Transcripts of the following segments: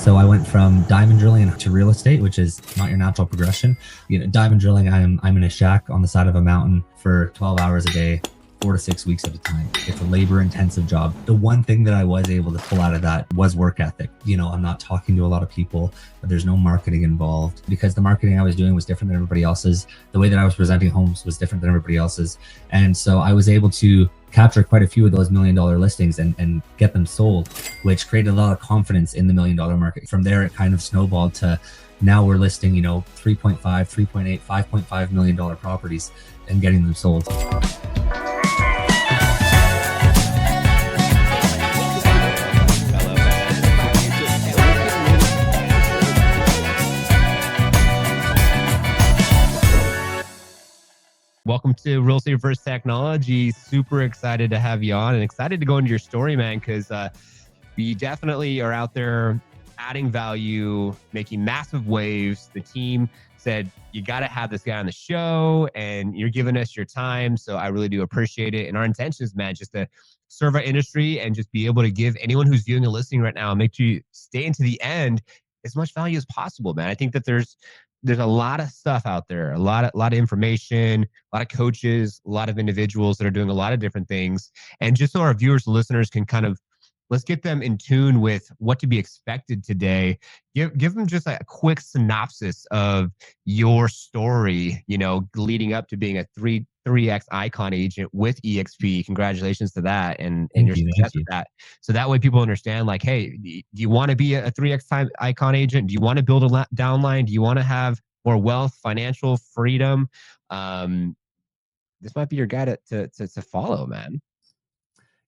So I went from diamond drilling to real estate, which is not your natural progression. Diamond drilling, I'm in a shack on the side of a mountain for 12 hours a day, 4 to 6 weeks at a time. It's a labor intensive job. The one thing that I was able to pull out of that was work ethic. I'm not talking to a lot of people, but there's no marketing involved because the marketing I was doing was different than everybody else's. The way that I was presenting homes was different than everybody else's. And so I was able to capture quite a few of those $1 million listings and get them sold, which created a lot of confidence in the $1 million market. From there, it kind of snowballed to now we're listing, 3.5, 3.8, $5.5 million properties and getting them sold. Welcome to Real Estate First Technology. Super excited to have you on and excited to go into your story, man, because we definitely are out there adding value, making massive waves. The team said, you got to have this guy on the show and you're giving us your time. So I really do appreciate it. And our intentions, man, just to serve our industry and just be able to give anyone who's viewing and listening right now, make sure you stay into the end as much value as possible, man. I think that there's a lot of stuff out there, a lot of information, a lot of coaches, a lot of individuals that are doing a lot of different things. And just so our viewers and listeners can kind of, let's get them in tune with what to be expected today. Give them just a quick synopsis of your story, leading up to being a 3x icon agent with EXP. Congratulations to that and your success with that. So that way people understand, like, hey, do you want to be a 3x time icon agent? Do you want to build a downline? Do you want to have more wealth, financial freedom? This might be your guy to follow, man.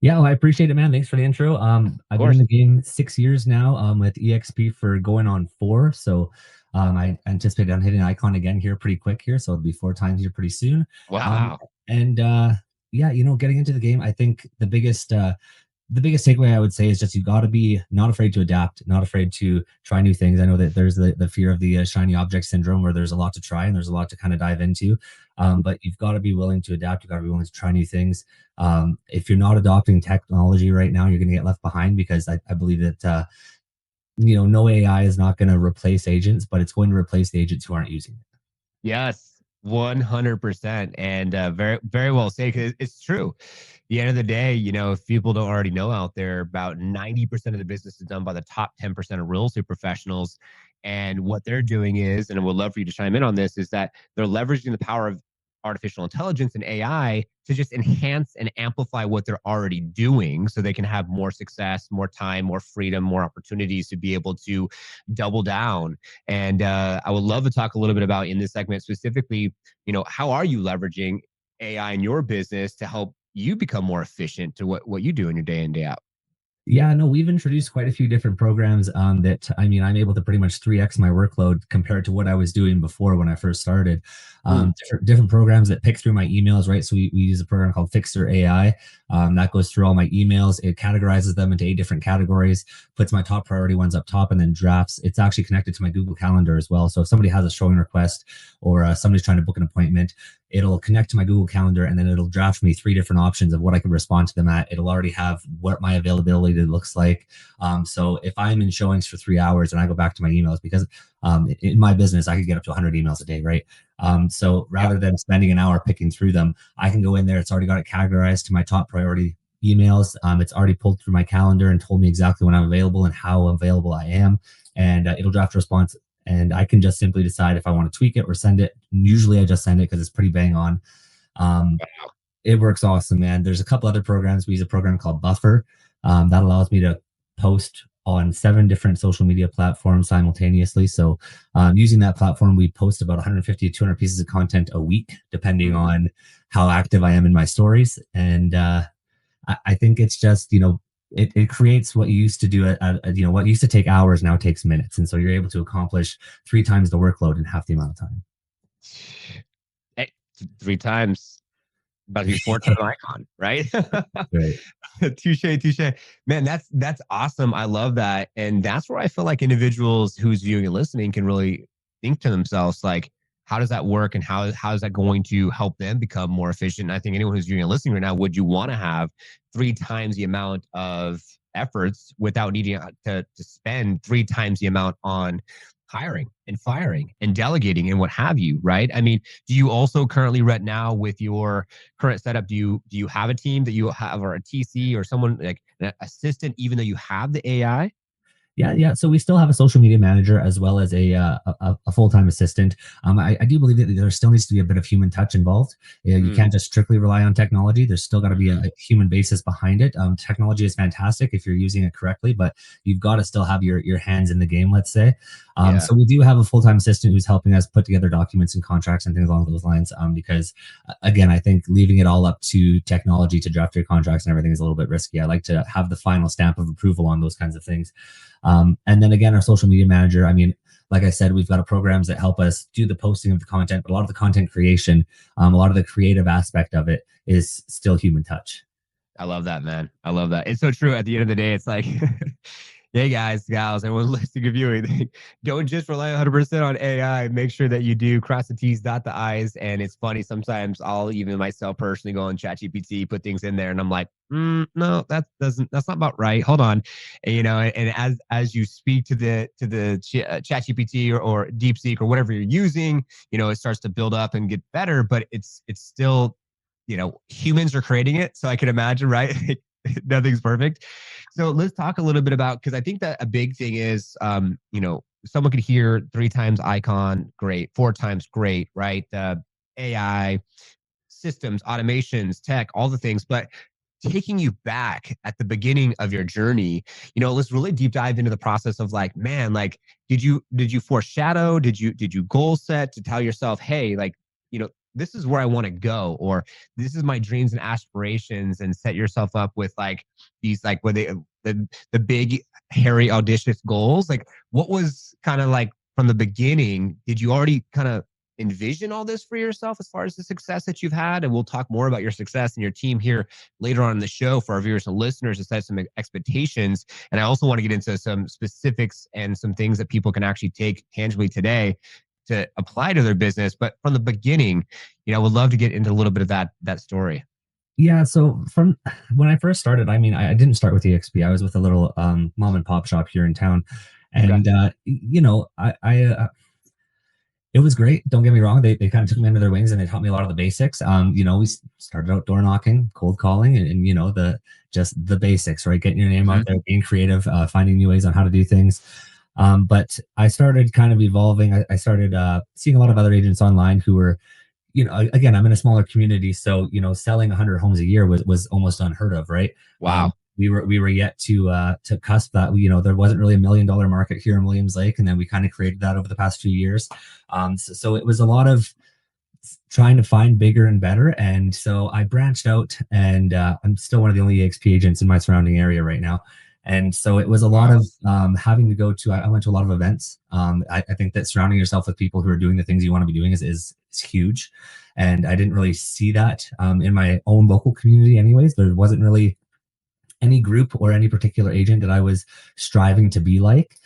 Yeah, well, I appreciate it, man. Thanks for the intro. I've been in the game 6 years now with EXP for going on 4. So I anticipate I'm hitting icon again here pretty quick here. So it'll be 4 times here pretty soon. Wow. Getting into the game, I think the biggest takeaway I would say is just you got to be not afraid to adapt, not afraid to try new things. I know that there's the fear of the shiny object syndrome where there's a lot to try and there's a lot to kind of dive into. But you've got to be willing to adapt. You've got to be willing to try new things. If you're not adopting technology right now, you're going to get left behind because I believe that, no AI is not going to replace agents, but it's going to replace the agents who aren't using it. Yes, 100%. And very, very well said, because it's true. At the end of the day, if people don't already know out there, about 90% of the business is done by the top 10% of real estate professionals. And what they're doing is, and I would love for you to chime in on this, is that they're leveraging the power of artificial intelligence and AI to just enhance and amplify what they're already doing so they can have more success, more time, more freedom, more opportunities to be able to double down. And I would love to talk a little bit about in this segment specifically, how are you leveraging AI in your business to help you become more efficient to what you do in your day in, day out? Yeah, no, we've introduced quite a few different programs that, I'm able to pretty much 3x my workload compared to what I was doing before when I first started. Different programs that pick through my emails, right? So we use a program called Fyxer AI that goes through all my emails. It categorizes them into 8 different categories, puts my top priority ones up top, and then drafts. It's actually connected to my Google Calendar as well. So if somebody has a showing request or somebody's trying to book an appointment, it'll connect to my Google Calendar and then it'll draft me 3 different options of what I can respond to them at. It'll already have what my availability looks like. So if I'm in showings for 3 hours and I go back to my emails, because in my business, I could get up to 100 emails a day, right? So rather than spending an hour picking through them, I can go in there. It's already got it categorized to my top priority emails. It's already pulled through my calendar and told me exactly when I'm available and how available I am. And it'll draft a response. And I can just simply decide if I want to tweak it or send it. Usually I just send it because it's pretty bang on. It works awesome, man. There's a couple other programs. We use a program called Buffer that allows me to post on 7 different social media platforms simultaneously. So using that platform, we post about 150 to 200 pieces of content a week, depending on how active I am in my stories. And I think it's just, it creates what you used to do what used to take hours now takes minutes. And so you're able to accomplish 3 times the workload in half the amount of time. Hey, 3 times, about to be 4 times icon, right? Right. Touche. Man, that's awesome. I love that. And that's where I feel like individuals who's viewing and listening can really think to themselves, like, how does that work? And how is that going to help them become more efficient? And I think anyone who's viewing and listening right now, would you want to have 3 times the amount of efforts without needing to spend 3 times the amount on hiring and firing and delegating and what have you, right? I mean, do you also currently right now with your current setup, do you have a team that you have, or a TC or someone like an assistant, even though you have the AI? Yeah. So we still have a social media manager as well as a full-time assistant. I do believe that there still needs to be a bit of human touch involved. You can't just strictly rely on technology. There's still got to be a human basis behind it. Technology is fantastic if you're using it correctly, but you've got to still have your hands in the game, let's say. So we do have a full-time assistant who's helping us put together documents and contracts and things along those lines. Because again, I think leaving it all up to technology to draft your contracts and everything is a little bit risky. I like to have the final stamp of approval on those kinds of things. And then again, our social media manager, I mean, like I said, we've got programs that help us do the posting of the content, but a lot of the content creation, a lot of the creative aspect of it is still human touch. I love that, man. I love that. It's so true. At the end of the day, it's like, hey guys, gals, everyone listening to viewing, don't just rely 100% on AI. Make sure that you do cross the T's, dot the I's. And it's funny, sometimes I'll even myself personally go on ChatGPT, put things in there, and I'm like, no, that's not about right. Hold on. And, and as you speak to the ChatGPT or DeepSeek or whatever you're using, it starts to build up and get better, but it's still, humans are creating it. So I can imagine, right? Nothing's perfect. So let's talk a little bit about, because I think that a big thing is, someone could hear 3 times icon, great, 4 times great, right? AI, systems, automations, tech, all the things, but taking you back at the beginning of your journey, let's really deep dive into the process of like, man, like, did you foreshadow? Did you goal set to tell yourself, hey, like, this is where I want to go, or this is my dreams and aspirations, and set yourself up with like these, like, where the big, hairy, audacious goals? Like, what was kind of like from the beginning? Did you already kind of envision all this for yourself as far as the success that you've had? And we'll talk more about your success and your team here later on in the show for our viewers and listeners to set some expectations. And I also want to get into some specifics and some things that people can actually take tangibly today to apply to their business. But from the beginning, I would love to get into a little bit of that story. Yeah. So from when I first started, I mean, I didn't start with EXP. I was with a little mom and pop shop here in town. And, it was great. Don't get me wrong. They kind of took me under their wings and they taught me a lot of the basics. We started out door knocking, cold calling, and just the basics, right? Getting your name out there, being creative, finding new ways on how to do things. But I started kind of evolving. I started seeing a lot of other agents online who were, again, I'm in a smaller community, so selling 100 homes a year was almost unheard of, right? Wow. We were yet to cusp that. There wasn't really $1 million market here in Williams Lake, and then we kind of created that over the past few years. So it was a lot of trying to find bigger and better, and so I branched out, and I'm still one of the only EXP agents in my surrounding area right now. And so it was a lot of having to go to, I went to a lot of events. I think that surrounding yourself with people who are doing the things you want to be doing is huge. And I didn't really see that in my own local community anyways. There wasn't really any group or any particular agent that I was striving to be like.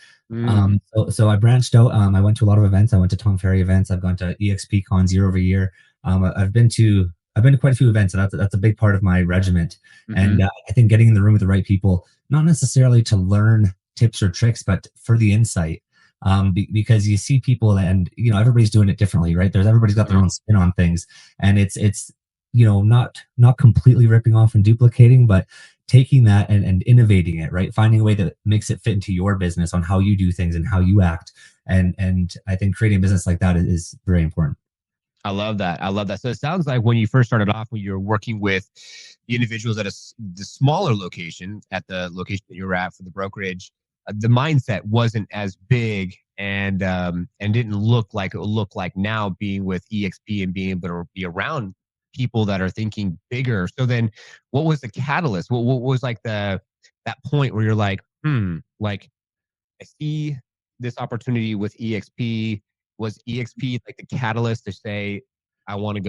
So I branched out. I went to a lot of events. I went to Tom Ferry events. I've gone to EXP cons year over year. I've been to quite a few events, and that's a big part of my regiment. And I think getting in the room with the right people, not necessarily to learn tips or tricks, but for the insight. Because you see people, and everybody's doing it differently, right? Everybody's got their own spin on things, and it's not completely ripping off and duplicating, but taking that and innovating it, right? Finding a way that makes it fit into your business on how you do things and how you act. And I think creating a business like that is very important. I love that. I love that. So it sounds like when you first started off, when you were working with the individuals at the smaller location, at the location that you were at for the brokerage, the mindset wasn't as big and didn't look like it will look like now, being with EXP and being able to be around people that are thinking bigger. So then what was the catalyst? What was like that point where you're like, like, I see this opportunity with EXP. Was EXP like the catalyst to say, I want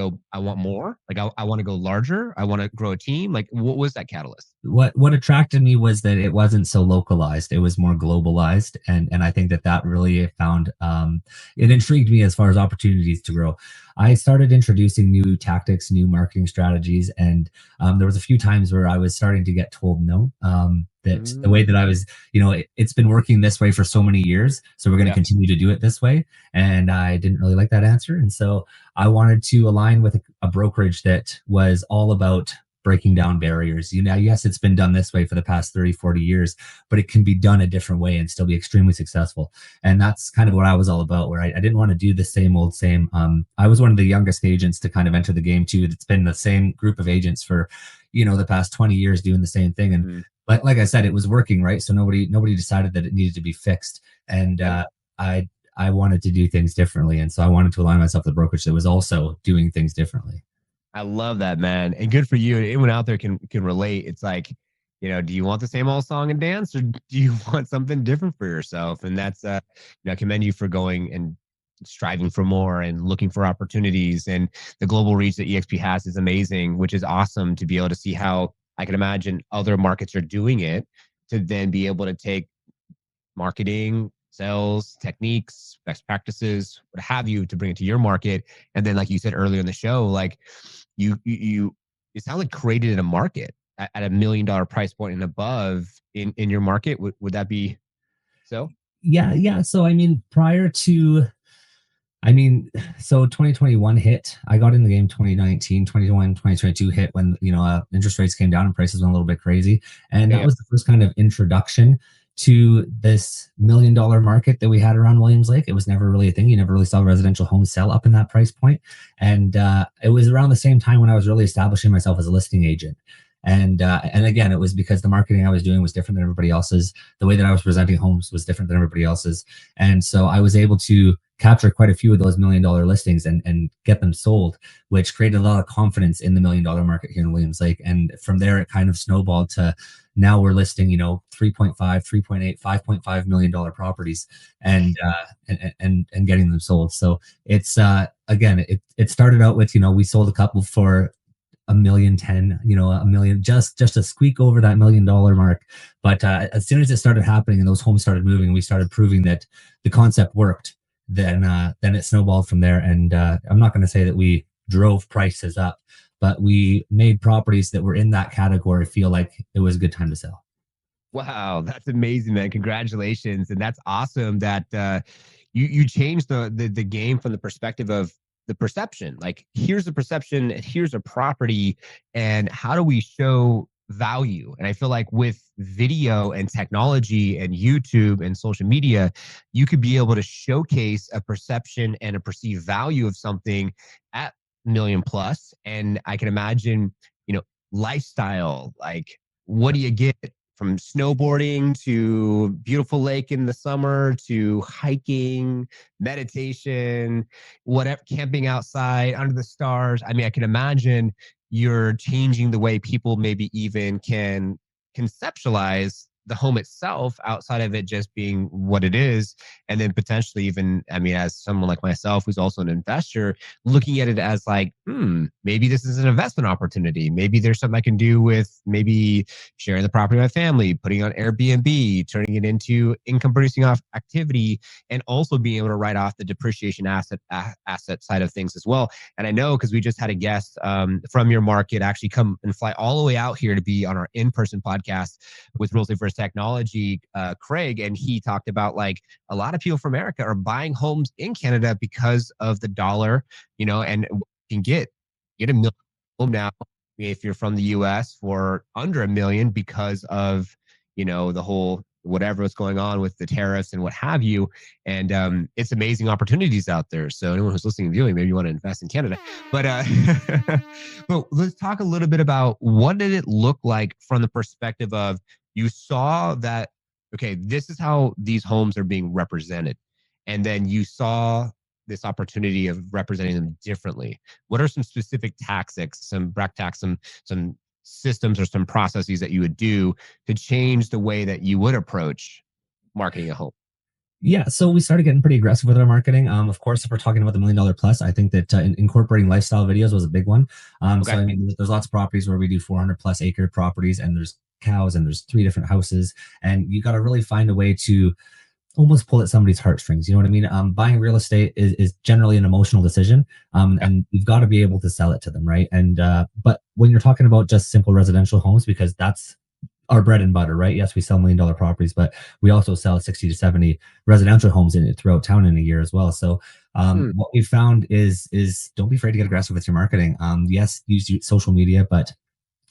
more? Like, I want to go larger. I want to grow a team. Like, what was that catalyst? What attracted me was that it wasn't so localized. It was more globalized. And I think that really found, it intrigued me as far as opportunities to grow. I started introducing new tactics, new marketing strategies, and there was a few times where I was starting to get told no. That the way that I was, it's been working this way for so many years, so we're going to Yeah. continue to do it this way. And I didn't really like that answer, and so I wanted to align with a brokerage that was all about breaking down barriers. Yes, it's been done this way for the past 30, 40 years, but it can be done a different way and still be extremely successful. And that's kind of what I was all about, where I didn't want to do the same old same. I was one of the youngest agents to kind of enter the game too. It's been the same group of agents for, the past 20 years doing the same thing. And like I said, it was working, right? So nobody decided that it needed to be fixed. And I wanted to do things differently. And so I wanted to align myself with a brokerage that was also doing things differently. I love that, man. And good for you. Anyone out there can relate. It's like, do you want the same old song and dance, or do you want something different for yourself? And that's I commend you for going and striving for more and looking for opportunities. And the global reach that EXP has is amazing, which is awesome to be able to see how I can imagine other markets are doing it, to then be able to take marketing, sales techniques, best practices, what have you, to bring it to your market. And then, like you said earlier in the show, like you it sounds like created a market at $1 million price point and above in your market. Would that be so? Yeah. So so 2021 hit. I got in the game 2019, 21, 2022 hit when, interest rates came down and prices went a little bit crazy. And that was the first kind of introduction to this $1 million market that we had around Williams Lake. It was never really a thing. You never really saw residential homes sell up in that price point. And it was around the same time when I was really establishing myself as a listing agent. And again, it was because the marketing I was doing was different than everybody else's. The way that I was presenting homes was different than everybody else's. And so I was able to capture quite a few of those $1 million listings and get them sold, which created a lot of confidence in the $1 million market here in Williams Lake. And from there, it kind of snowballed to now we're listing, 3.5, 3.8, $5.5 million properties and getting them sold. So it's, again, it started out with, we sold a couple for $1.1 million, $1 million, just to squeak over that $1 million mark. But as soon as it started happening and those homes started moving, we started proving that the concept worked. Then it snowballed from there. And I'm not going to say that we drove prices up, but we made properties that were in that category feel like it was a good time to sell. Wow, that's amazing, man. Congratulations. And that's awesome that you changed the game from the perspective of the perception. Like, here's the perception, here's a property, and how do we show value? And I feel like with video and technology and YouTube and social media, you could be able to showcase a perception and a perceived value of something at million plus. And I can imagine, lifestyle, like, what do you get from snowboarding to beautiful lake in the summer to hiking, meditation, whatever, camping outside under the stars. I mean, I can imagine you're changing the way people maybe even can conceptualize the home itself outside of it just being what it is. And then potentially even, I mean, as someone like myself, who's also an investor, looking at it as like, maybe this is an investment opportunity. Maybe there's something I can do with maybe sharing the property with my family, putting it on Airbnb, turning it into income producing off activity, and also being able to write off the depreciation asset side of things as well. And I know, because we just had a guest from your market actually come and fly all the way out here to be on our in-person podcast with Realty First Technology, Craig, and he talked about, like, a lot of people from America are buying homes in Canada because of the dollar, and you can get $1 million home now if you're from the US for under $1 million because of, the whole whatever's going on with the tariffs and what have you. And it's amazing opportunities out there. So anyone who's listening and viewing, maybe you want to invest in Canada. But but let's talk a little bit about, what did it look like from the perspective of, you saw that, okay, this is how these homes are being represented, and then you saw this opportunity of representing them differently. What are some specific tactics, some brackets, some systems or some processes that you would do to change the way that you would approach marketing a home? Yeah, so we started getting pretty aggressive with our marketing. Of course, if we're talking about the $1 million plus, I think that incorporating lifestyle videos was a big one. Okay. So I mean, there's lots of properties where we do 400 plus acre properties, and there's cows, and there's 3 different houses, and you got to really find a way to almost pull at somebody's heartstrings. You know what I mean? Buying real estate is generally an emotional decision, Yeah. and you've got to be able to sell it to them, right? And but when you're talking about just simple residential homes, because that's our bread and butter, right? Yes, we sell $1 million properties, but we also sell 60 to 70 residential homes throughout town in a year as well. So Hmm. what we found is don't be afraid to get aggressive with your marketing. Yes, use social media, but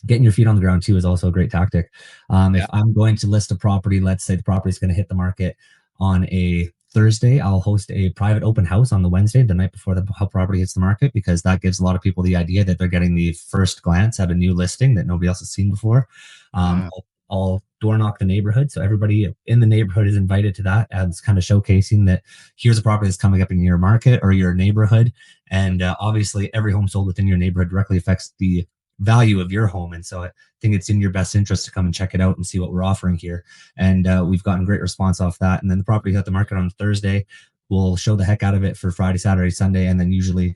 getting your feet on the ground too is also a great tactic. If Yeah. I'm going to list a property, let's say the property is going to hit the market on a Thursday, I'll host a private open house on the Wednesday, the night before the property hits the market, because that gives a lot of people the idea that they're getting the first glance at a new listing that nobody else has seen before. Wow. I'll door knock the neighborhood, so everybody in the neighborhood is invited to that, and it's kind of showcasing that here's a property that's coming up in your market or your neighborhood, and obviously every home sold within your neighborhood directly affects the value of your home. And so I think it's in your best interest to come and check it out and see what we're offering here. And we've gotten great response off that. And then the property hit the market on Thursday. We'll show the heck out of it for Friday, Saturday, Sunday, and then usually,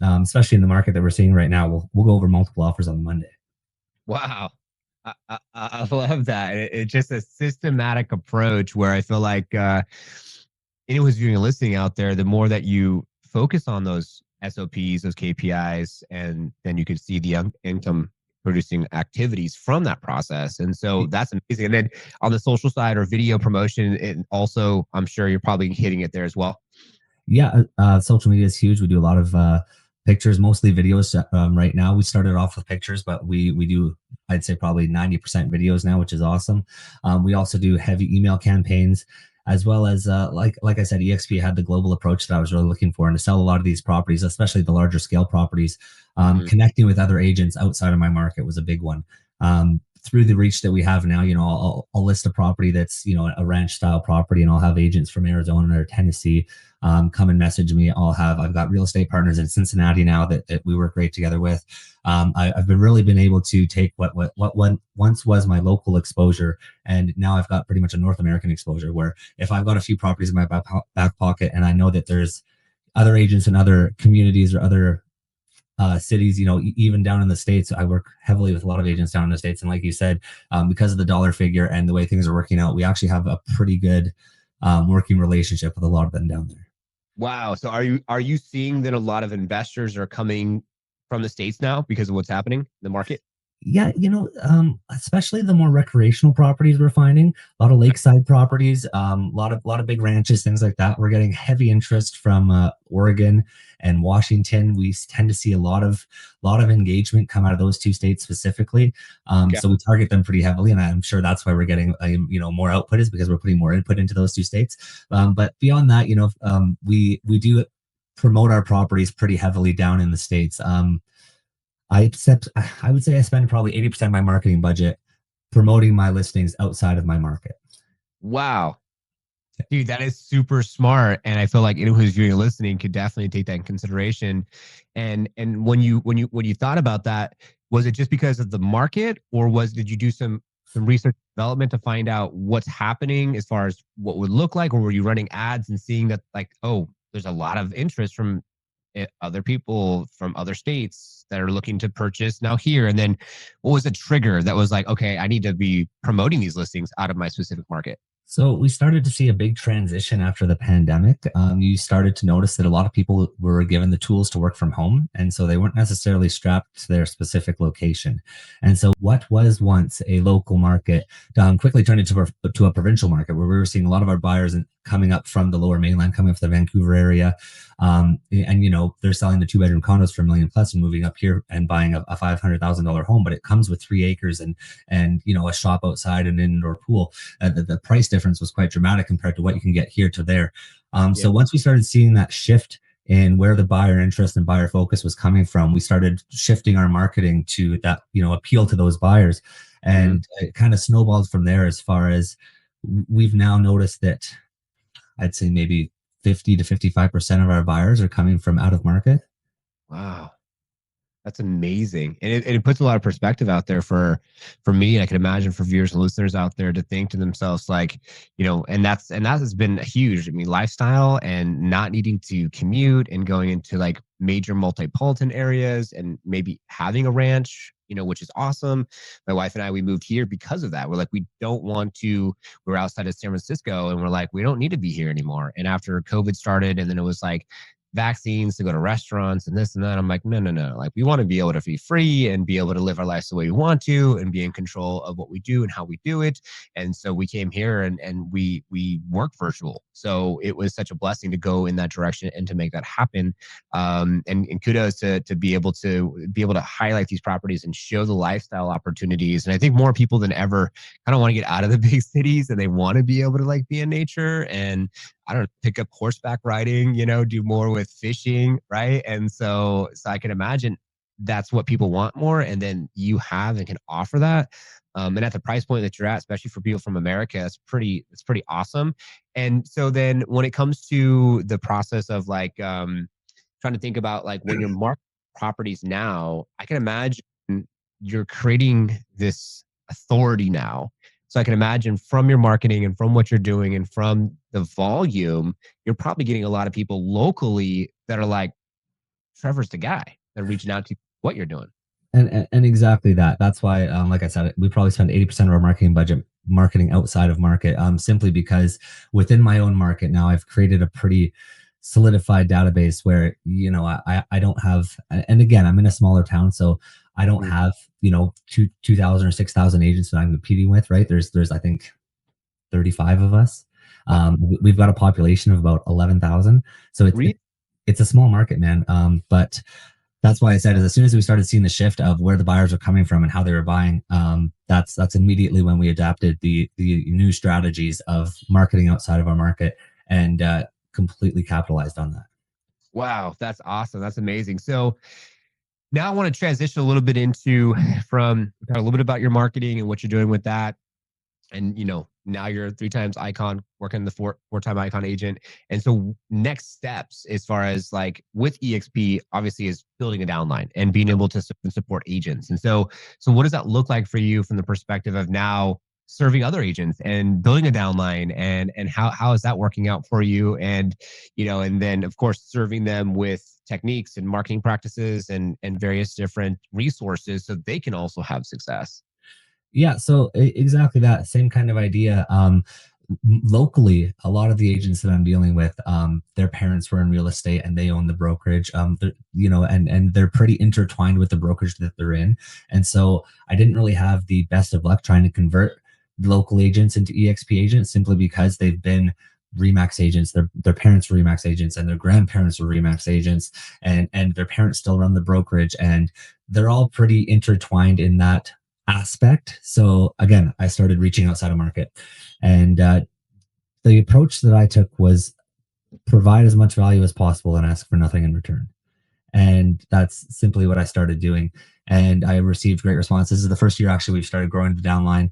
especially in the market that we're seeing right now, we'll go over multiple offers on the Monday. Wow. I love that. It's just a systematic approach where I feel like anyone who's viewing a listing out there, the more that you focus on those SOPs, those KPIs, and then you could see the income producing activities from that process. And so that's amazing. And then on the social side or video promotion, and also I'm sure you're probably hitting it there as well. Yeah, social media is huge. We do a lot of pictures, mostly videos. Right now, we started off with pictures, but we do, I'd say, probably 90% videos now, which is awesome. We also do heavy email campaigns, as well as like I said, EXP had the global approach that I was really looking for, and to sell a lot of these properties, especially the larger scale properties. Mhm. Connecting with other agents outside of my market was a big one. Through the reach that we have now, I'll list a property that's a ranch style property, and I'll have agents from Arizona or Tennessee come and message me. I've got real estate partners in Cincinnati now that we work great together with. I've been really been able to take what once was my local exposure, and now I've got pretty much a North American exposure. Where if I've got a few properties in my back pocket, and I know that there's other agents in other communities or other cities, even down in the States, I work heavily with a lot of agents down in the States. And like you said, because of the dollar figure and the way things are working out, we actually have a pretty good working relationship with a lot of them down there. Wow. So are you seeing that a lot of investors are coming from the States now because of what's happening in the market? Yeah, especially the more recreational properties we're finding, a lot of lakeside properties, a lot of big ranches, things like that. We're getting heavy interest from Oregon and Washington. We tend to see a lot of engagement come out of those two states specifically. Okay. So we target them pretty heavily, and I'm sure that's why we're getting more output, is because we're putting more input into those two states. But beyond that, we do promote our properties pretty heavily down in the states. I would say I spend probably 80% of my marketing budget promoting my listings outside of my market. Wow. Dude, that is super smart. And I feel like anyone who's viewing and listening could definitely take that in consideration. And when you thought about that, was it just because of the market, or did you do some research development to find out what's happening as far as what would look like, or were you running ads and seeing that, like, oh, there's a lot of interest from other people from other states that are looking to purchase now here? And then what was the trigger that was like, okay, I need to be promoting these listings out of my specific market? So we started to see a big transition after the pandemic. You started to notice that a lot of people were given the tools to work from home, and so they weren't necessarily strapped to their specific location. And so what was once a local market quickly turned into to a provincial market, where we were seeing a lot of our buyers coming up from the Lower Mainland, coming up to the Vancouver area, and they're selling the 2 bedroom condos for a million plus and moving up here and buying a $500,000 home, but it comes with 3 acres and a shop outside and an indoor pool. The price difference was quite dramatic compared to what you can get here to there. Yeah. So once we started seeing that shift in where the buyer interest and buyer focus was coming from, we started shifting our marketing to that, appeal to those buyers. Mhm. And it kind of snowballed from there, as far as we've now noticed that I'd say maybe 50 to 55% of our buyers are coming from out of market. Wow. That's amazing. And it puts a lot of perspective out there for me. I can imagine for viewers and listeners out there to think to themselves, like, and that has been huge. I mean, lifestyle and not needing to commute and going into like major multi-politan areas and maybe having a ranch which is awesome. My wife and I, we moved here because of that. We're like, we don't want to, we're outside of San Francisco and we're like, we don't need to be here anymore. And after COVID started, and then it was like vaccines to go to restaurants and this and that, I'm like, no, no, no. Like, we want to be able to be free and be able to live our lives the way we want to and be in control of what we do and how we do it. And so we came here and we work virtual. So it was such a blessing to go in that direction and to make that happen. And kudos to be able to highlight these properties and show the lifestyle opportunities. And I think more people than ever kind of want to get out of the big cities, and they want to be able to like be in nature and, I don't know, pick up horseback riding, do more with fishing, right? And so I can imagine that's what people want more. And then you have and can offer that. And at the price point that you're at, especially for people from America, it's pretty awesome. And so then when it comes to the process of like trying to think about like when you're marketing properties now, I can imagine you're creating this authority now. So I can imagine from your marketing and from what you're doing and from the volume, you're probably getting a lot of people locally that are like, Trevor's the guy. They're reaching out to what you're doing. And exactly that. That's why, like I said, we probably spend 80% of our marketing budget marketing outside of market, simply because within my own market now, I've created a pretty solidified database where, I don't have, and again, I'm in a smaller town, so I don't have, 2,000 or 6,000 agents that I'm competing with, right? There's, I think 35 of us. We've got a population of about 11,000. So it's a small market, man. But that's why I said, as soon as we started seeing the shift of where the buyers are coming from and how they were buying, that's immediately when we adapted the new strategies of marketing outside of our market and completely capitalized on that. Wow, that's awesome. That's amazing. So now I want to transition a little bit into from a little bit about your marketing and what you're doing with that. And now you're a 3 times icon, working the 4-time icon agent. And so next steps as far as like with EXP obviously is building a downline and being able to support agents. And so what does that look like for you from the perspective of now serving other agents and building a downline, and how is that working out for you? And and then of course serving them with techniques and marketing practices and various different resources so they can also have success. Yeah, so exactly that same kind of idea. Locally, a lot of the agents that I'm dealing with, their parents were in real estate and they own the brokerage. And they're pretty intertwined with the brokerage that they're in. And so I didn't really have the best of luck trying to convert local agents into EXP agents, simply because they've been Remax agents. Their parents were Remax agents, and their grandparents were Remax agents, and their parents still run the brokerage, and they're all pretty intertwined in that aspect. So again, I started reaching outside of market, and the approach that I took was provide as much value as possible and ask for nothing in return. And that's simply what I started doing. And I received great responses. This is the first year actually we've started growing the downline.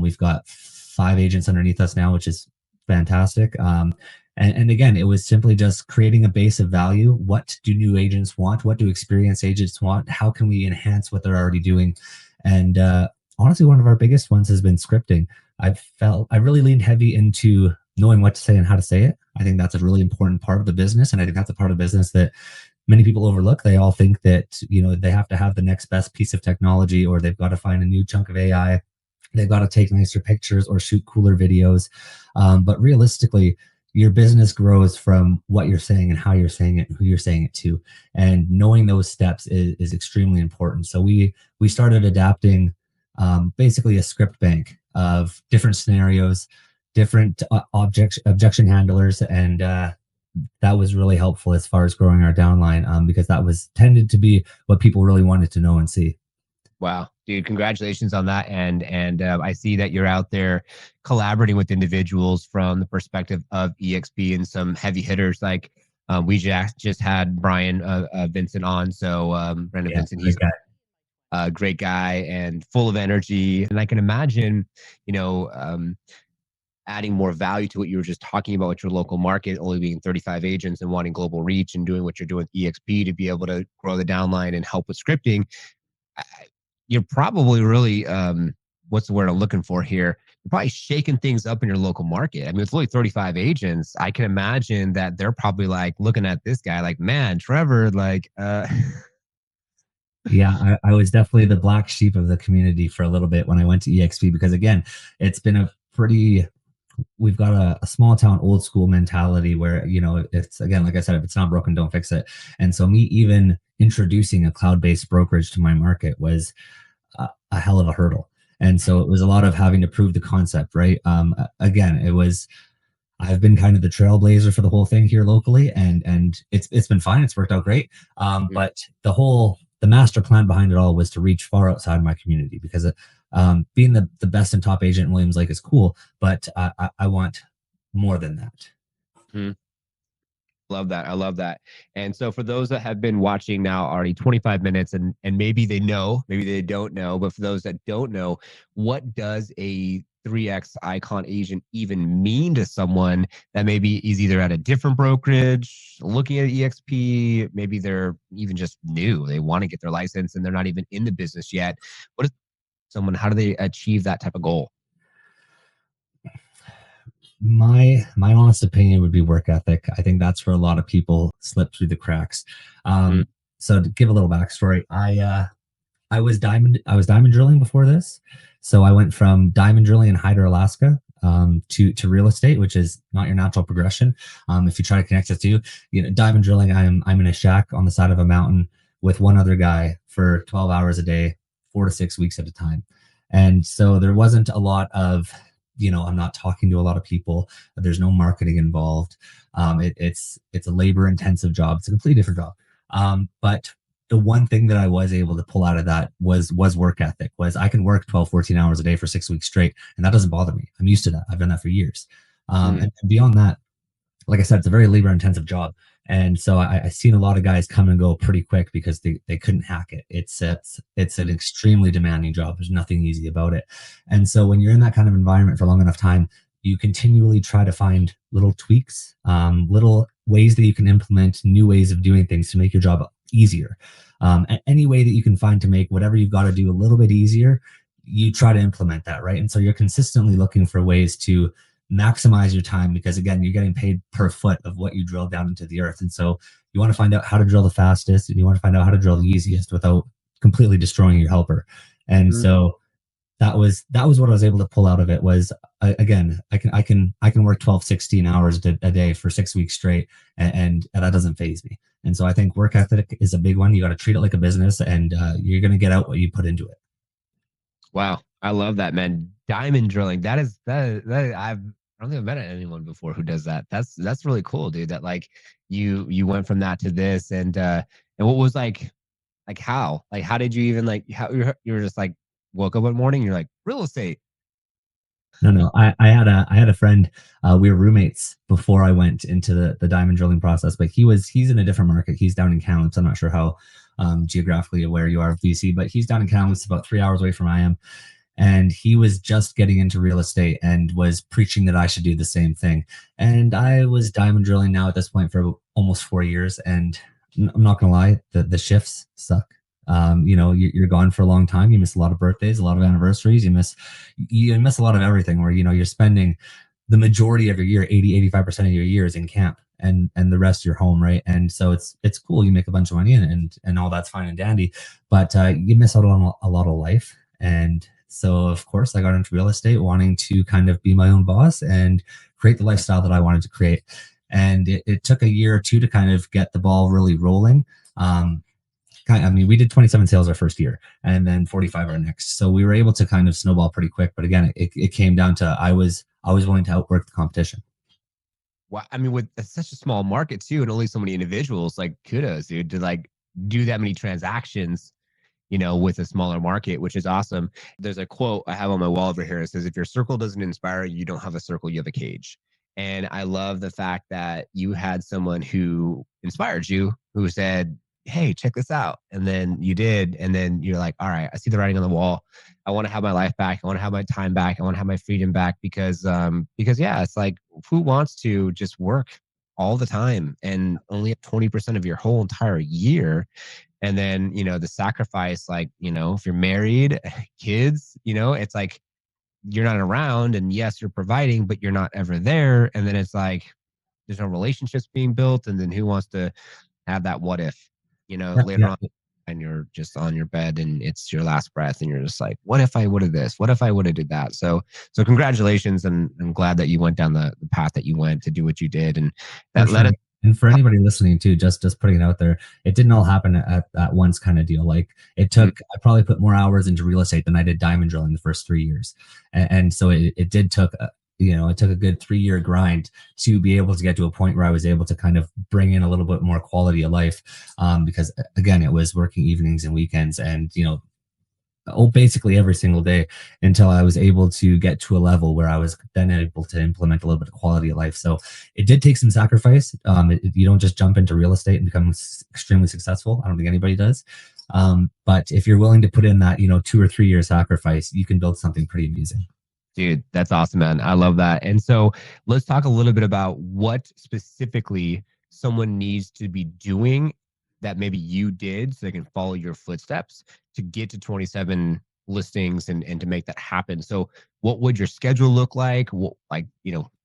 We've got 5 agents underneath us now, which is fantastic. And again, it was simply just creating a base of value. What do new agents want? What do experienced agents want? How can we enhance what they're already doing? And honestly, one of our biggest ones has been scripting. I really leaned heavy into knowing what to say and how to say it. I think that's a really important part of the business. And I think that's a part of business that many people overlook. They all think that, they have to have the next best piece of technology, or they've got to find a new chunk of AI. They've got to take nicer pictures or shoot cooler videos. But realistically, your business grows from what you're saying and how you're saying it and who you're saying it to. And knowing those steps is extremely important. So we started adapting basically a script bank of different scenarios, different objection handlers. And that was really helpful as far as growing our downline, because that was tended to be what people really wanted to know and see. Wow, dude, congratulations on that. And I see that you're out there collaborating with individuals from the perspective of EXP and some heavy hitters. Like we just had Brian Vincent on. So Brandon Vincent, he's a great guy and full of energy. And I can imagine, adding more value to what you were just talking about with your local market, only being 35 agents and wanting global reach and doing what you're doing with EXP to be able to grow the downline and help with scripting. You're probably really, what's the word I'm looking for here? You're probably shaking things up in your local market. I mean, with only 35 agents, I can imagine that they're probably like looking at this guy like, man, Trevor, like, Yeah, I was definitely the black sheep of the community for a little bit when I went to EXP because again, it's been a pretty we've got a small town old school mentality where it's again like I said, if it's not broken don't fix it. And so me even introducing a cloud-based brokerage to my market was a hell of a hurdle. And so it was a lot of having to prove the concept, right? Again, it was I've been kind of the trailblazer for the whole thing here locally, and it's been fine. It's worked out great. But the master plan behind it all was to reach far outside my community because being the best and top agent in Williams Lake is cool, but I want more than that. Mhm. Love that. I love that. And so for those that have been watching now already 25 minutes and maybe they know, maybe they don't know, but for those that don't know, what does a 3x icon agent even mean to someone that maybe is either at a different brokerage, looking at EXP, maybe they're even just new, they want to get their license and they're not even in the business yet. What is someone, how do they achieve that type of goal? My honest opinion would be work ethic. I think that's where a lot of people slip through the cracks. Mm, So to give a little backstory, I was diamond drilling before this. So I went from diamond drilling in Hyder, Alaska, to real estate, which is not your natural progression. If you try to connect the two, diamond drilling, I'm in a shack on the side of a mountain with one other guy for 12 hours a day, 4 to 6 weeks at a time. And so there wasn't a lot of, I'm not talking to a lot of people. There's no marketing involved. It's a labor intensive job. It's a completely different job. But the one thing that I was able to pull out of that was work ethic. Was I can work 12, 14 hours a day for 6 weeks straight, and that doesn't bother me. I'm used to that. I've done that for years. mm, And beyond that, like I said, it's a very labor intensive job. And so I've seen a lot of guys come and go pretty quick because they couldn't hack it. It's an mm, extremely demanding job. There's nothing easy about it. And so when you're in that kind of environment for long enough time, you continually try to find little tweaks, little ways that you can implement new ways of doing things to make your job easier. Any way that you can find to make whatever you've got to do a little bit easier, you try to implement that, right? And so you're consistently looking for ways to maximize your time because again you're getting paid per foot of what you drill down into the earth, and so you want to find out how to drill the fastest and you want to find out how to drill the easiest without completely destroying your helper. And mm. so that was what I was able to pull out of it was again I can work 12, 16 hours a day for 6 weeks straight, and that doesn't phase me. And so I think work ethic is a big one. You got to treat it like a business, and you're going to get out what you put into it. Wow, I love that, man. Diamond drilling. That I don't think I've met anyone before who does that. That's really cool, dude. That like you went from that to this and what was like how? Like how did you even like how you were just like woke up one morning and you're like real estate. No, no. I had a friend. We were roommates before I went into the diamond drilling process, but he's in a different market. He's down in Kamloops. I'm not sure how geographically aware you are of BC, but he's down in Kamloops, about 3 hours away from I am. And he was just getting into real estate and was preaching that I should do the same thing. And I was diamond drilling now at this point for almost 4 years, and I'm not gonna lie, the shifts suck. You're gone for a long time. You miss a lot of birthdays, a lot of anniversaries. You miss a lot of everything. Where you're spending the majority of your year, 80, 85% of your year is in camp, and the rest you're home, right? And so it's cool. You make a bunch of money, and all that's fine and dandy, but you miss out on a lot of life. And so of course I got into real estate, wanting to kind of be my own boss and create the lifestyle that I wanted to create. And it took a year or two to kind of get the ball really rolling. I mean, we did 27 sales our first year and then 45 our next. So we were able to kind of snowball pretty quick. But again, it came down to I was willing to outwork the competition. Wow, I mean with such a small market too and only so many individuals, like kudos, dude, to like do that many transactions with a smaller market, which is awesome. There's a quote I have on my wall over here. It says, if your circle doesn't inspire you, you don't have a circle, you have a cage. And I love the fact that you had someone who inspired you, who said, hey, check this out. And then you did. And then you're like, all right, I see the writing on the wall. I want to have my life back. I want to have my time back. I want to have my freedom back because yeah, it's like who wants to just work all the time and only have 20% of your whole entire year, and then the sacrifice, like if you're married, kids, it's like you're not around, and yes you're providing but you're not ever there, and then it's like there's no relationships being built, and then who wants to have that what if Yeah, later yeah. on. and you're just on your bed and it's your last breath and you're just like, what if I would have this? What if I would have did that? So congratulations. And I'm glad that you went down the path that you went to do what you did. And For that led sure. us. And for anybody listening too, just putting it out there, it didn't all happen at once kind of deal. Like it took, I probably put more hours into real estate than I did diamond drilling the first 3 years. And so it did took, it took a good 3 year grind to be able to get to a point where I was able to kind of bring in a little bit more quality of life. Because again, it was working evenings and weekends and, basically every single day until I was able to get to a level where I was then able to implement a little bit of quality of life. So it did take some sacrifice. You don't just jump into real estate and become extremely successful. I don't think anybody does. But if you're willing to put in that, 2 or 3 year sacrifice, you can build something pretty amazing. Dude, that's awesome, man. I love that. And so let's talk a little bit about what specifically someone needs to be doing that maybe you did so they can follow your footsteps to get to 27 listings and to make that happen. So what would your schedule look like? What, like,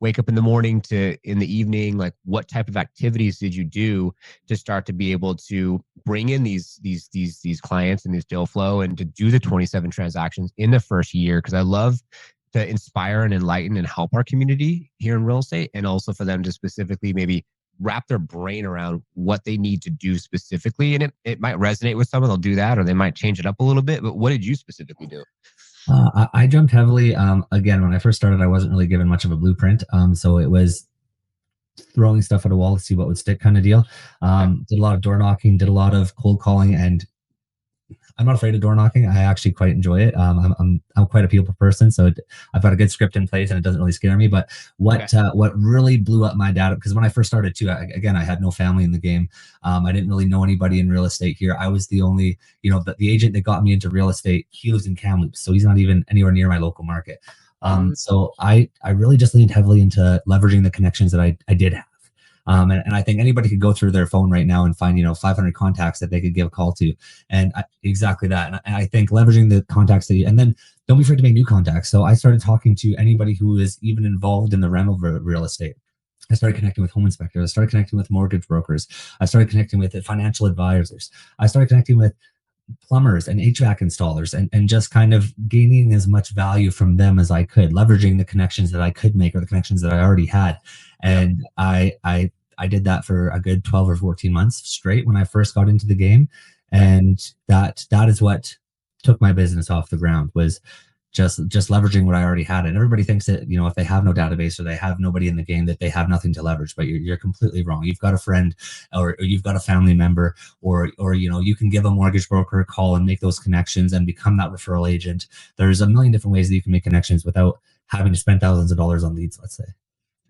wake up in the morning to in the evening, like what type of activities did you do to start to be able to bring in these clients and this deal flow and to do the 27 transactions in the first year? Because I love to inspire and enlighten and help our community here in real estate, and also for them to specifically maybe wrap their brain around what they need to do specifically. And it might resonate with someone, they'll do that, or they might change it up a little bit. But what did you specifically do? I jumped heavily. Again, when I first started, I wasn't really given much of a blueprint. So it was throwing stuff at a wall to see what would stick kind of deal. Did a lot of door knocking, did a lot of cold calling, and I'm not afraid of door knocking. I actually quite enjoy it. I'm quite a people person, so I've got a good script in place, and it doesn't really scare me. But what really blew up my data, because when I first started too, again, I had no family in the game. I didn't really know anybody in real estate here. I was the only, the agent that got me into real estate. He lives in Kamloops, so he's not even anywhere near my local market. So I really just leaned heavily into leveraging the connections that I did have. And I think anybody could go through their phone right now and find, 500 contacts that they could give a call to. And exactly that. And I think leveraging the contacts and then don't be afraid to make new contacts. So I started talking to anybody who is even involved in the realm of real estate. I started connecting with home inspectors. I started connecting with mortgage brokers. I started connecting with financial advisors. I started connecting with plumbers and HVAC installers and just kind of gaining as much value from them as I could, leveraging the connections that I could make or the connections that I already had. And I did that for a good 12 or 14 months straight when I first got into the game. And that is what took my business off the ground, was just leveraging what I already had. And everybody thinks that, if they have no database or they have nobody in the game, that they have nothing to leverage, but you're completely wrong. You've got a friend or you've got a family member or, you can give a mortgage broker a call and make those connections and become that referral agent. There's a million different ways that you can make connections without having to spend thousands of dollars on leads, let's say.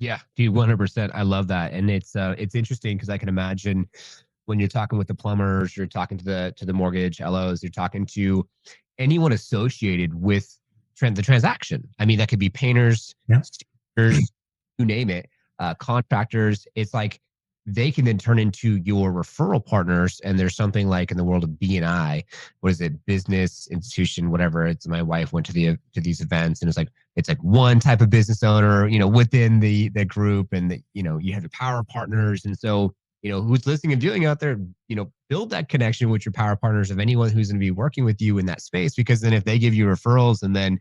Yeah, dude, 100%. I love that. And it's interesting because I can imagine when you're talking with the plumbers, you're talking to the mortgage LOs, you're talking to anyone associated with the transaction. I mean, that could be painters, you name it, contractors. It's like they can then turn into your referral partners. And there's something like in the world of BNI, what is it, business, institution, whatever. It's my wife went to these events, and it's like one type of business owner, within the group, and you have your power partners. And so, who's listening and viewing out there, build that connection with your power partners of anyone who's going to be working with you in that space, because then if they give you referrals and then,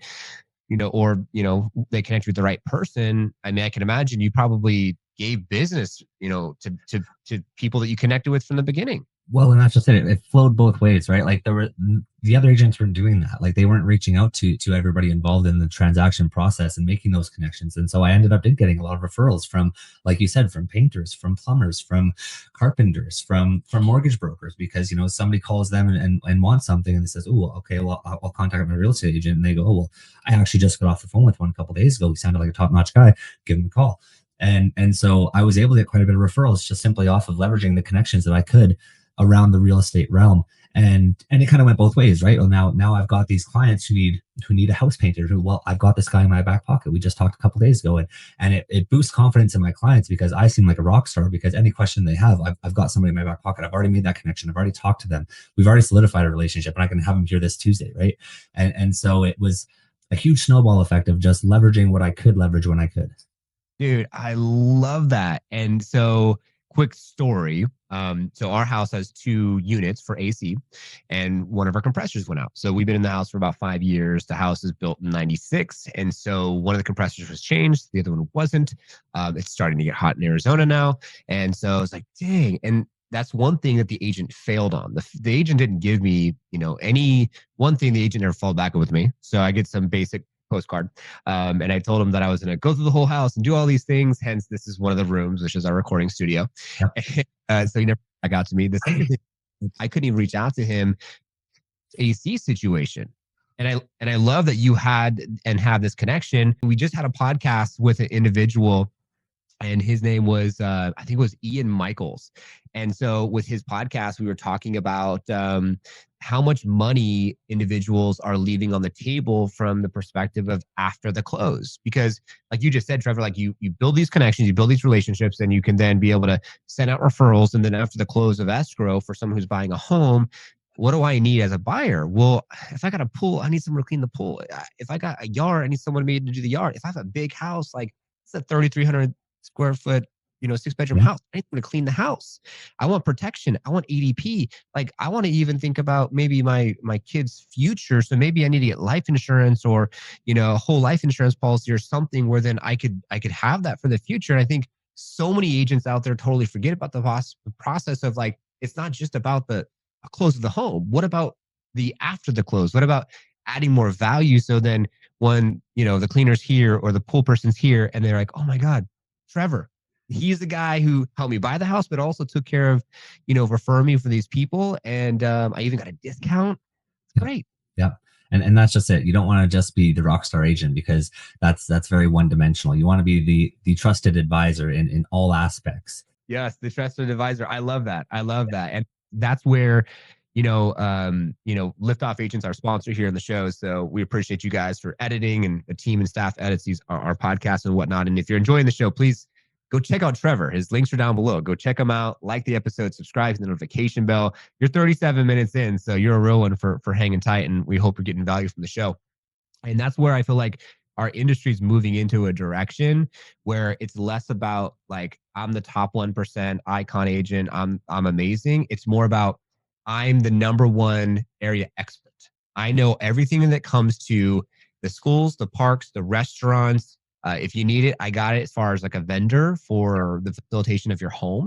they connect with the right person, I mean, I can imagine you probably gave business, to people that you connected with from the beginning. Well, and that's just it. It flowed both ways, right? Like the other agents weren't doing that. Like they weren't reaching out to everybody involved in the transaction process and making those connections. And so I ended up getting a lot of referrals from, like you said, from painters, from plumbers, from carpenters, from mortgage brokers, because, somebody calls them and wants something and it says, oh, okay, well, I'll contact my real estate agent. And they go, oh, well, I actually just got off the phone with one a couple of days ago. He sounded like a top-notch guy. Give him a call. And so I was able to get quite a bit of referrals just simply off of leveraging the connections that I could around the real estate realm. And it kind of went both ways, right? Well, now I've got these clients who need a house painter. Well, I've got this guy in my back pocket. We just talked a couple of days ago, and it boosts confidence in my clients because I seem like a rock star, because any question they have, I've got somebody in my back pocket. I've already made that connection. I've already talked to them. We've already solidified a relationship, and I can have them here this Tuesday, right? And so it was a huge snowball effect of just leveraging what I could leverage when I could. Dude, I love that. And so quick story. So our house has 2 units for AC, and one of our compressors went out. So we've been in the house for about 5 years. The house is built in 96. And so one of the compressors was changed. The other one wasn't. It's starting to get hot in Arizona now. And so I was like, dang. And that's one thing that the agent failed on. The agent didn't give me, any one thing the agent never followed back with me. So I get some basic postcard. And I told him that I was going to go through the whole house and do all these things. Hence, this is one of the rooms, which is our recording studio. Yep. So he never got to me. The second thing, I couldn't even reach out to him. AC situation. And I love that you had and have this connection. We just had a podcast with an individual, and his name was, I think it was Ian Michaels. And so with his podcast, we were talking about how much money individuals are leaving on the table from the perspective of after the close. Because like you just said, Trevor, like you build these connections, you build these relationships, and you can then be able to send out referrals. And then after the close of escrow for someone who's buying a home, what do I need as a buyer? Well, if I got a pool, I need someone to clean the pool. If I got a yard, I need someone to do the yard. If I have a big house, like it's a 3,300 square foot, 6-bedroom house, I need someone to clean the house. I want protection. I want ADP. Like I want to even think about maybe my kid's future. So maybe I need to get life insurance or, a whole life insurance policy or something where then I could have that for the future. And I think so many agents out there totally forget about the process of like, it's not just about the close of the home. What about the after the close? What about adding more value? So then when, the cleaner's here or the pool person's here and they're like, oh my God, Trevor, he's the guy who helped me buy the house, but also took care of, refer me for these people. And I even got a discount. It's great. Yeah. And that's just it. You don't want to just be the rock star agent because that's very one dimensional. You want to be the trusted advisor in all aspects. Yes. The trusted advisor. I love that. And that's where, Liftoff Agents, our sponsor here in the show. So we appreciate you guys for editing, and the team and staff edits these our podcasts and whatnot. And if you're enjoying the show, please go check out Trevor. His links are down below. Go check him out, like the episode, subscribe to the notification bell. You're 37 minutes in, so you're a real one for hanging tight, and we hope you're getting value from the show. And that's where I feel like our industry is moving into a direction where it's less about like, I'm the top 1% icon agent, I'm amazing. It's more about I'm the number one area expert. I know everything that comes to the schools, the parks, the restaurants. If you need it, I got it as far as like a vendor for the facilitation of your home.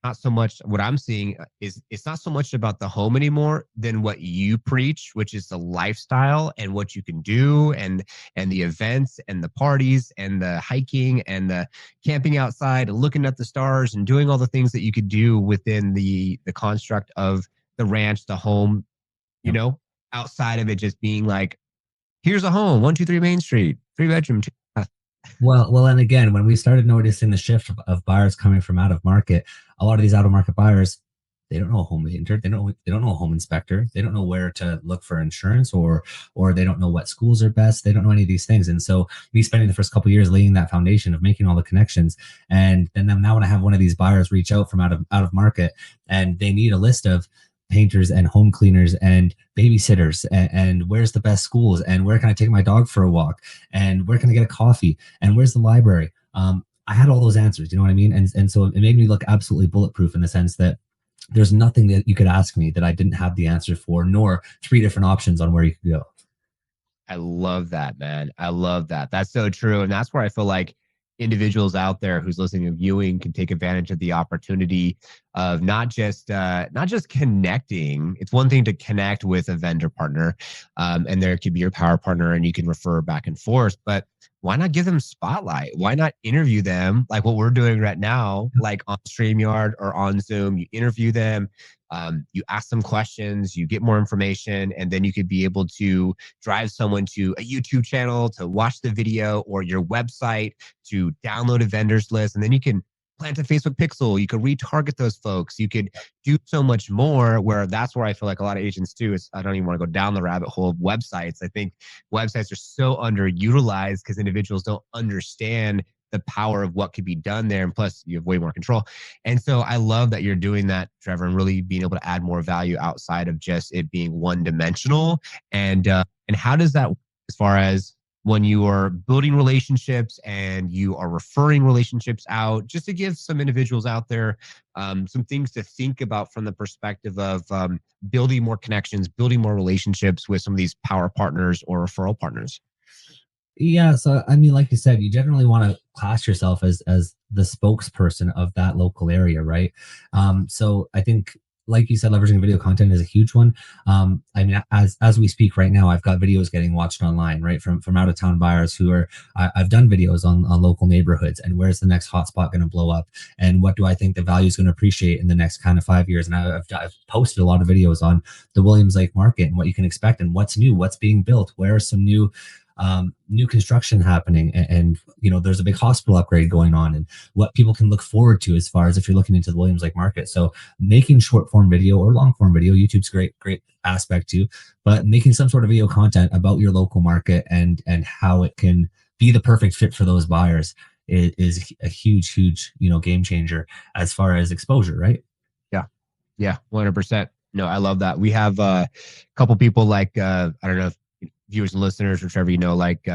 Not so much what I'm seeing is it's not so much about the home anymore than what you preach, which is the lifestyle and what you can do and the events and the parties and the hiking and the camping outside and looking at the stars and doing all the things that you could do within the construct of the ranch, the home, outside of it just being like, here's a home, 123 Main Street, 3-bedroom. Well, and again, when we started noticing the shift of buyers coming from out of market, a lot of these out of market buyers, they don't know a home agent, they don't know a home inspector, they don't know where to look for insurance, or they don't know what schools are best, they don't know any of these things. And so me spending the first couple of years laying that foundation of making all the connections, and then now when I have one of these buyers reach out from out of market, and they need a list of painters and home cleaners and babysitters and where's the best schools and where can I take my dog for a walk and where can I get a coffee and where's the library, I had all those answers, you know what I mean? And so it made me look absolutely bulletproof in the sense that there's nothing that you could ask me that I didn't have the answer for, nor 3 different options on where you could go. I love that, man. I love that. That's so true. And that's where I feel like individuals out there who's listening and viewing can take advantage of the opportunity of not just connecting. It's one thing to connect with a vendor partner, and there could be your power partner and you can refer back and forth, but why not give them spotlight? Why not interview them like what we're doing right now, like on StreamYard or on Zoom? You interview them, you ask them questions, you get more information, and then you could be able to drive someone to a YouTube channel to watch the video or your website to download a vendors list. And then you can plant a Facebook pixel. You could retarget those folks. You could do so much more, where that's where I feel like a lot of agents do is I don't even want to go down the rabbit hole of websites. I think websites are so underutilized because individuals don't understand the power of what could be done there. And plus you have way more control. And so I love that you're doing that, Trevor, and really being able to add more value outside of just it being one dimensional. And how does that, as far as when you are building relationships and you are referring relationships out, just to give some individuals out there some things to think about from the perspective of building more connections, building more relationships with some of these power partners or referral partners? Yeah, so I mean, like you said, you generally want to class yourself as the spokesperson of that local area, right? So I think, like you said, leveraging video content is a huge one. I mean, as we speak right now, I've got videos getting watched online, right, from out of town buyers who are. I've done videos on local neighborhoods and where's the next hotspot going to blow up, and what do I think the value is going to appreciate in the next kind of 5 years. And I've posted a lot of videos on the Williams Lake market and what you can expect and what's new, what's being built, where are some new construction happening, and there's a big hospital upgrade going on, and what people can look forward to as far as if you're looking into the Williams Lake market. So making short form video or long form video, YouTube's great aspect too, but making some sort of video content about your local market and how it can be the perfect fit for those buyers is a huge game changer as far as exposure, right? Yeah, 100%. No, I love that. We have a couple people like, I don't know if viewers and listeners, or Trevor, like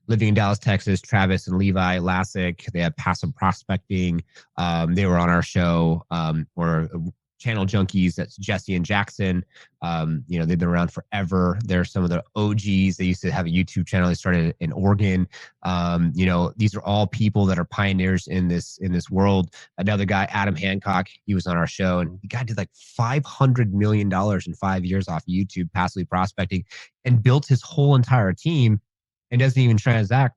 living in Dallas, Texas, Travis and Levi Lassick. They have passive prospecting. They were on our show, or channel junkies. That's Jesse and Jackson. They've been around forever. They're some of the OGs. They used to have a YouTube channel. They started in Oregon. These are all people that are pioneers in this world. Another guy, Adam Hancock, he was on our show, and the guy did like $500 million in 5 years off YouTube, passively prospecting, and built his whole entire team, and doesn't even transact,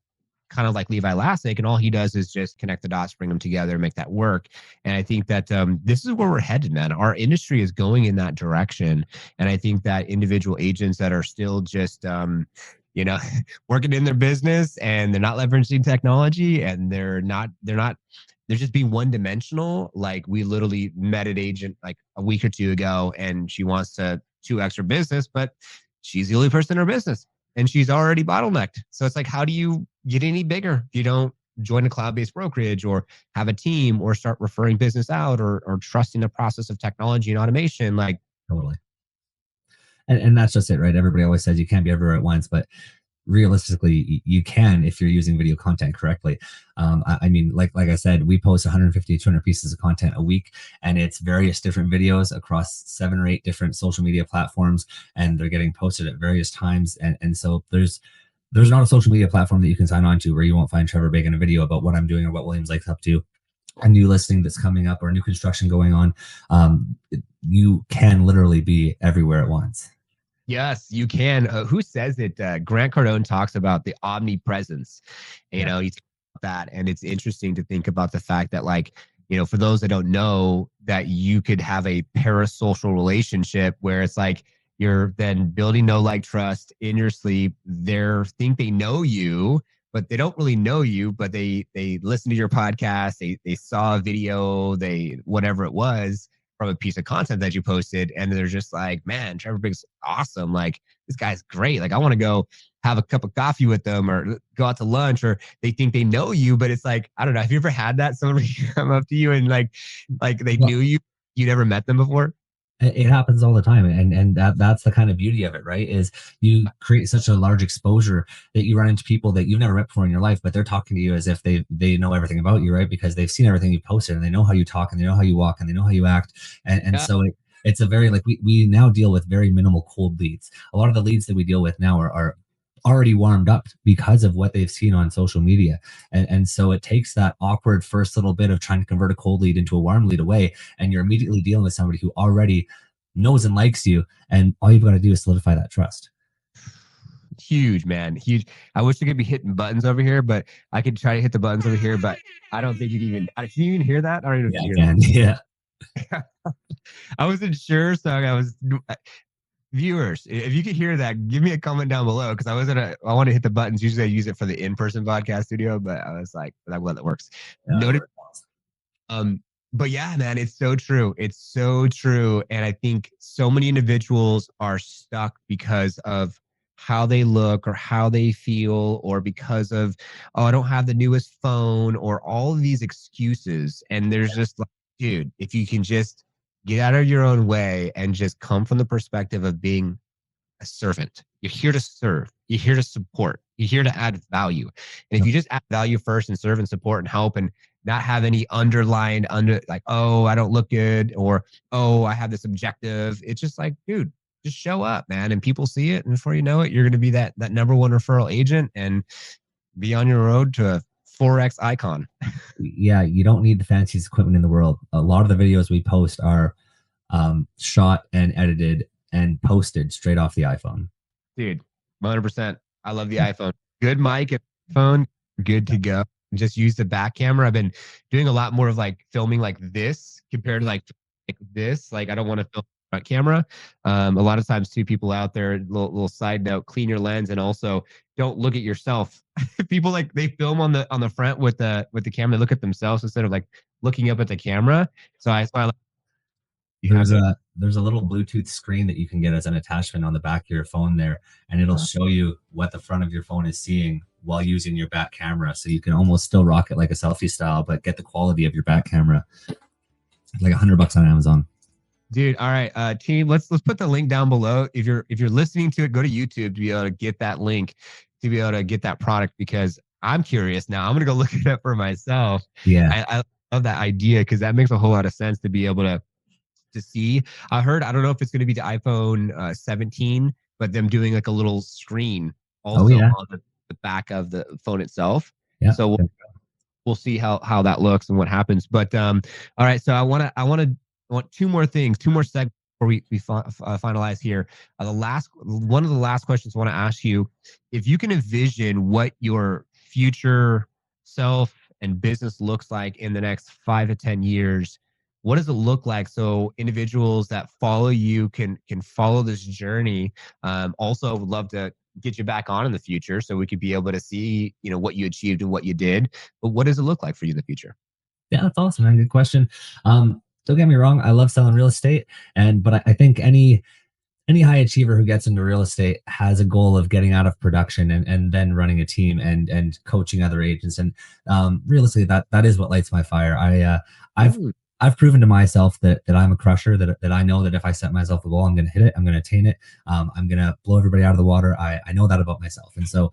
kind of like Levi Lassick. And all he does is just connect the dots, bring them together, make that work. And I think that this is where we're headed, man. Our industry is going in that direction. And I think that individual agents that are still just, working in their business and they're not leveraging technology, and they're just being one dimensional. Like, we literally met an agent like a week or two ago, and she wants to 2x her business, but she's the only person in her business and she's already bottlenecked. So it's like, how do you get any bigger if you don't join a cloud-based brokerage or have a team or start referring business out or trusting the process of technology and automation? Like, Totally. And that's just it, right? Everybody always says you can't be everywhere at once, but realistically you can if you're using video content correctly. I mean, like I said, we post 150 to 200 pieces of content a week, and it's various different videos across 7 or 8 different social media platforms, and they're getting posted at various times. And so there's not a social media platform that you can sign on to where you won't find Trevor Bigg in a video about what I'm doing or what Williams Lake's up to, a new listing that's coming up or new construction going on. You can literally be everywhere at once. yes, you can. Who says it? Grant Cardone talks about the omnipresence. He talks about that, and it's interesting to think about the fact that, like, for those that don't know, that you could have a parasocial relationship where it's like you're then building know, like, trust in your sleep. They think they know you, but they don't really know you. But they listen to your podcast. They saw a video. They whatever it was from a piece of content that you posted, and they're just like, man, Trevor Bigg's awesome. Like, this guy's great. Like, I want to go have a cup of coffee with them or go out to lunch. Or they think they know you, but it's like, I don't know. Have you ever had that somebody come up to you and like they knew you never met them before? It happens all the time, and that's the kind of beauty of it, right? Is you create such a large exposure that you run into people that you've never met before in your life, but they're talking to you as if they know everything about you, right? Because they've seen everything you posted, and they know how you talk, and they know how you walk, and they know how you act, and so it's a very, like, we now deal with very minimal cold leads. A lot of the leads that we deal with now are already warmed up because of what they've seen on social media. And so it takes that awkward first little bit of trying to convert a cold lead into a warm lead away, and you're immediately dealing with somebody who already knows and likes you, and all you've got to do is solidify that trust. Huge, man. Huge. I wish I could be hitting buttons over here, but I could try to hit the buttons over here, but I don't think can you even hear that? I don't even Yeah, hear I can. that. Yeah. I wasn't sure, so I was viewers, if you could hear that, give me a comment down below, because I want to hit the buttons. Usually I use it for the in-person podcast studio, but I was like, that well, that works. Noted. But yeah, man, it's so true. It's so true. And I think so many individuals are stuck because of how they look or how they feel, or because of, oh, I don't have the newest phone, or all of these excuses. And there's just like, dude, if you can just get out of your own way and just come from the perspective of being a servant, You're here to serve. You're here to support. You're here to add value. And if you just add value first and serve and support and help and not have any underlined under like, oh, I don't look good, or oh, I have this objective. It's just like, dude, just show up, man. And people see it. And before you know it, you're going to be that number one referral agent and be on your road to a 4X icon. Yeah, you don't need the fanciest equipment in the world. A lot of the videos we post are shot and edited and posted straight off the iPhone. Dude, 100%. I love the iPhone. Good mic and phone, good to go. Just use the back camera. I've been doing a lot more of like filming like this compared to like this. Like I don't want to film front camera. A lot of times too, people out there, little side note, clean your lens and also don't look at yourself. People like they film on the front with the camera, they look at themselves instead of like looking up at the camera. So I like there's a little Bluetooth screen that you can get as an attachment on the back of your phone there, and it'll show you what the front of your phone is seeing while using your back camera. So you can almost still rock it like a selfie style, but get the quality of your back camera. Like $100 on Amazon. Dude, all right, team. Let's put the link down below. If you're listening to it, go to YouTube to be able to get that link, to be able to get that product, because I'm curious now. I'm gonna go look it up for myself. Yeah, I love that idea because that makes a whole lot of sense to be able to see. I don't know if it's going to be the iPhone 17, but them doing like a little screen also on the back of the phone itself. Yeah. So we'll see how that looks and what happens. But all right, so I want two more things, two more segments before we finalize here. One of the last questions I want to ask you, if you can envision what your future self and business looks like in the next 5 to 10 years, what does it look like so individuals that follow you can follow this journey? Also, would love to get you back on in the future so we could be able to see, what you achieved and what you did. But what does it look like for you in the future? Yeah, that's awesome, man. Good question. Don't get me wrong, I love selling real estate, but I think any high achiever who gets into real estate has a goal of getting out of production and then running a team and coaching other agents. And realistically, that is what lights my fire. I've proven to myself that I'm a crusher, that I know that if I set myself a goal, I'm going to hit it, I'm going to attain it, I'm going to blow everybody out of the water. I know that about myself. And so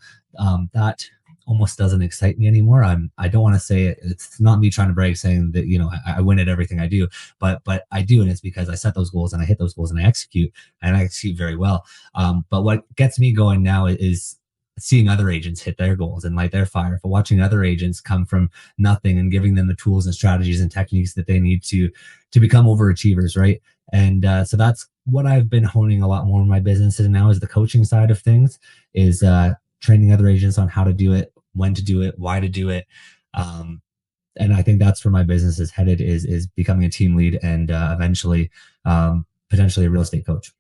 that almost doesn't excite me anymore. I don't want to say it. It's not me trying to brag saying that, I win at everything I do, but I do. And it's because I set those goals and I hit those goals and I execute very well. But what gets me going now is seeing other agents hit their goals and light their fire, for watching other agents come from nothing and giving them the tools and strategies and techniques that they need to become overachievers, right? And so that's what I've been honing a lot more in my business and now is the coaching side of things, is training other agents on how to do it, when to do it, why to do it. And I think that's where my business is headed, is becoming a team lead and eventually potentially a real estate coach.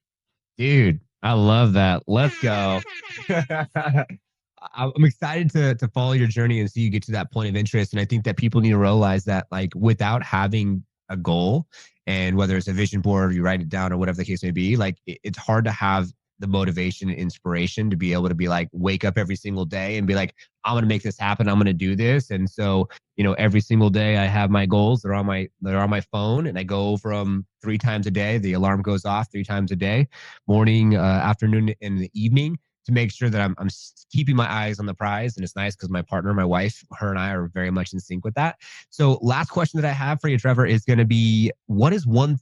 Dude, I love that. Let's go. I'm excited to follow your journey and see you get to that point of interest. And I think that people need to realize that, like, without having a goal, and whether it's a vision board or you write it down or whatever the case may be, like it's hard to have the motivation and inspiration to be able to be like, wake up every single day and be like, I'm going to make this happen. I'm going to do this. And so, every single day I have my goals. They're on my phone, and I go over them 3 times a day. The alarm goes off 3 times a day, morning, afternoon, and the evening, to make sure that I'm keeping my eyes on the prize. And it's nice because my partner, my wife, her and I are very much in sync with that. So last question that I have for you, Trevor, is going to be, what is one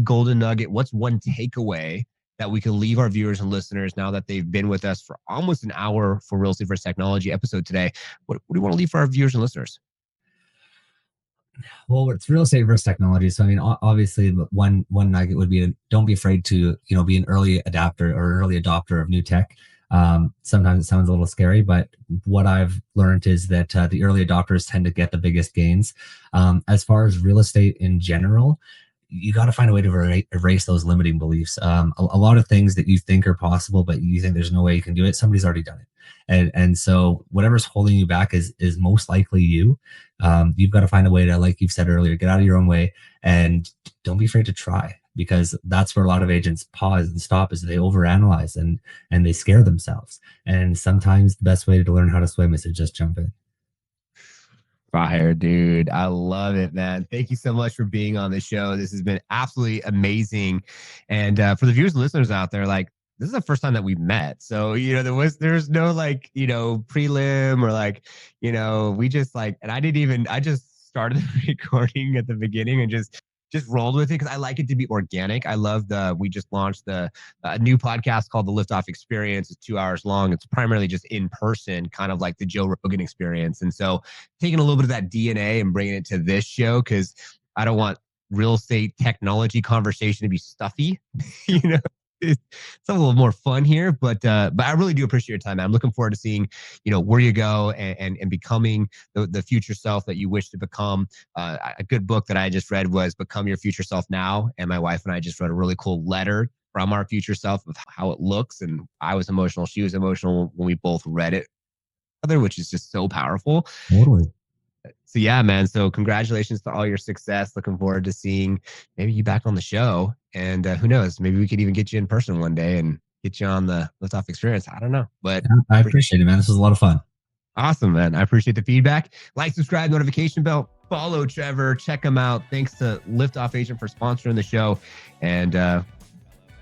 golden nugget? What's one takeaway that we can leave our viewers and listeners now that they've been with us for almost an hour for Real Estate versus Technology episode today? What do you want to leave for our viewers and listeners? Well, it's real estate versus technology. So, I mean, obviously one nugget would be, don't be afraid to, be an early adapter or early adopter of new tech. Sometimes it sounds a little scary, but what I've learned is that the early adopters tend to get the biggest gains. As far as real estate in general, you got to find a way to erase those limiting beliefs. A lot of things that you think are possible, but you think there's no way you can do it, somebody's already done it. And so whatever's holding you back is most likely you. You've got to find a way to, like you've said earlier, get out of your own way and don't be afraid to try, because that's where a lot of agents pause and stop, is they overanalyze and they scare themselves. And sometimes the best way to learn how to swim is to just jump in. Fire, dude. I love it, man. Thank you so much for being on the show. This has been absolutely amazing. And for the viewers and listeners out there, like, this is the first time that we've met. So, there's no like, prelim or like, we just like, and I just started the recording at the beginning and just rolled with it because I like it to be organic. I love we just launched the new podcast called the Liftoff Experience. It's 2 hours long. It's primarily just in person, kind of like the Joe Rogan experience. And so taking a little bit of that DNA and bringing it to this show, because I don't want real estate technology conversation to be stuffy. It's a little more fun here, but I really do appreciate your time, man. I'm looking forward to seeing, where you go and becoming the future self that you wish to become. A good book that I just read was Become Your Future Self Now. And my wife and I just wrote a really cool letter from our future self of how it looks. And I was emotional. She was emotional when we both read it together, which is just so powerful. Totally. So yeah, man. So congratulations to all your success. Looking forward to seeing maybe you back on the show. And who knows, maybe we could even get you in person one day and get you on the Liftoff Experience. I don't know, but I appreciate it, man. This was a lot of fun. Awesome, man. I appreciate the feedback. Like, subscribe, notification bell, follow Trevor, check him out. Thanks to Liftoff Agent for sponsoring the show. And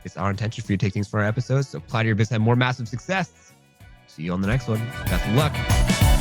it's our intention for you to take things for our episodes. So apply to your business, have more massive success. See you on the next one. Best of luck.